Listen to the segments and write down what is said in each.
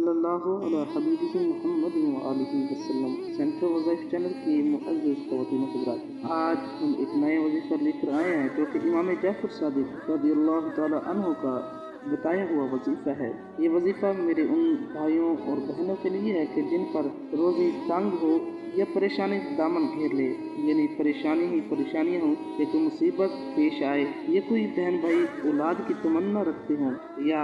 صلی اللہ علیہ حبیبہ محمد وآلہ وسلم۔ سینٹرل وظائف چینل کی معزز خواتین و حضرات، آج ہم ایک نئے وظیفہ لے کر آئے ہیں جو کہ امام جعفر صادق رضی اللہ تعالی عنہ کا بتایا ہوا وظیفہ ہے۔ یہ وظیفہ میرے ان بھائیوں اور بہنوں کے لیے ہے کہ جن پر روزی تنگ ہو یا پریشانی دامن گھیر لے، یعنی پریشانی ہی پریشانیاں ہوں، یا کوئی مصیبت پیش آئے، یا کوئی بہن بھائی اولاد کی تمنا رکھتے ہوں، یا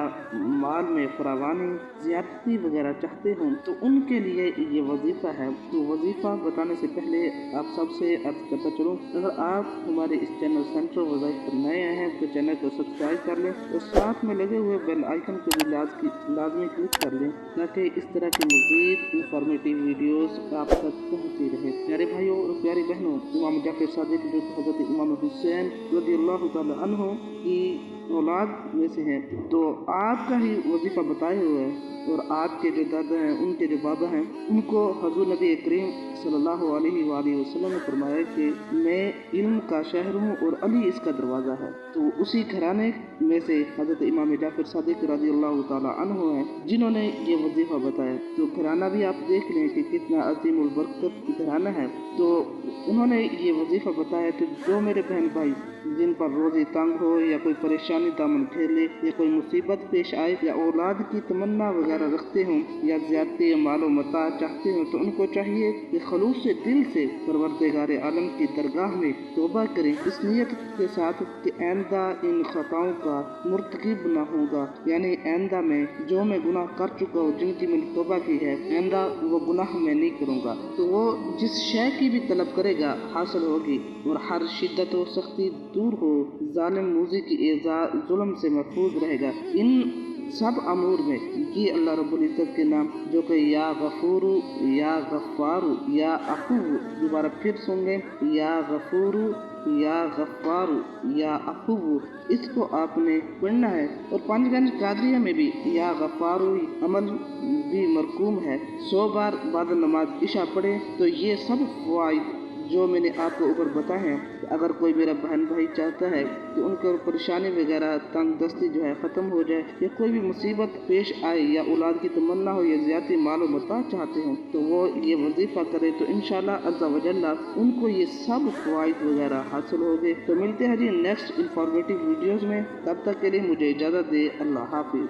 مال میں فراوانی زیادتی وغیرہ چاہتے ہوں، تو ان کے لیے یہ وظیفہ ہے۔ تو وظیفہ بتانے سے پہلے آپ سب سے عرض کرتا چلوں، اگر آپ ہمارے اس چینل سینٹرل وظائف پر نئے آئے ہیں تو چینل کو سبسکرائب کر لیں اور ساتھ میں لگے ہوئے بیل آئیکن کو بھی لازمی کلک کر لیں تاکہ اس طرح کی مزید انفارمیٹیو ویڈیوز آپ تک پہنچتی رہے۔ پیارے بھائیوں اور پیاری بہنوں، امام جعفر صادق جو حضرت امام حسین رضی اللہ تعالی عنہ کی اولاد میں سے ہیں، تو آپ کا ہی وظیفہ بتائے ہوئے ہے، اور آپ کے جو دادا ہیں، ان کے جو بابا ہیں، ان کو حضور نبی کریم صلی اللہ علیہ وآلہ وسلم نے فرمایا کہ میں علم کا شہر ہوں اور علی اس کا دروازہ ہے۔ تو اسی گھرانے میں سے حضرت امام جعفر صادق رضی اللہ تعالی عنہ ہیں جنہوں نے یہ وظیفہ بتایا۔ تو گھرانہ بھی آپ دیکھ لیں کہ کتنا عظیم البرکت گھرانہ ہے۔ تو انہوں نے یہ وظیفہ بتایا کہ جو میرے بہن بھائی جن پر روزی تنگ ہو یا کوئی پریشانی دامن گھیر لے یا کوئی مصیبت پیش آئے یا اولاد کی تمنا وغیرہ رکھتے ہوں یا زیادتی مال و متاع چاہتے ہوں، تو ان کو چاہیے کہ خلوص سے دل سے پروردگار عالم کی درگاہ میں توبہ کریں، اس نیت کے ساتھ کہ آئندہ ان خطاؤں کا مرتکب نہ ہوگا، یعنی آئندہ میں جو میں گناہ کر چکا ہوں، جن کی میں نے توبہ کی ہے، آئندہ وہ گناہ میں نہیں کروں گا۔ تو وہ جس شے کی بھی طلب کرے گا حاصل ہوگی، اور ہر شدت و سختی دور ہو، ظالم موذی کی ایذا ظلم سے محفوظ رہے گا۔ ان سب امور میں یہ اللہ رب العزت کے نام جو کہ یا غفور، یا غفار، یا عفو، دوبارہ پھر سن لیں، یا غفور، یا غفار، یا عفو، اس کو آپ نے پڑھنا ہے۔ اور پانچ گنج قادریہ میں بھی یا غفار عمل بھی مرقوم ہے، 100 بار بعد نماز عشاء پڑھیں تو یہ سب فوائد جو میں نے آپ کو اوپر بتائے ہیں، کہ اگر کوئی میرا بہن بھائی چاہتا ہے کہ ان کو پریشانی وغیرہ تنگ دستی جو ہے ختم ہو جائے، یا کوئی بھی مصیبت پیش آئے، یا اولاد کی تمنا ہو، یا زیادتی مال و متاع چاہتے ہوں، تو وہ یہ وظیفہ کرے تو انشاءاللہ عز و جل ان کو یہ سب فوائد وغیرہ حاصل ہوگے۔ تو ملتے ہیں جی نیکسٹ انفارمیٹیو ویڈیوز میں، تب تک کے لیے مجھے اجازت دے، اللہ حافظ۔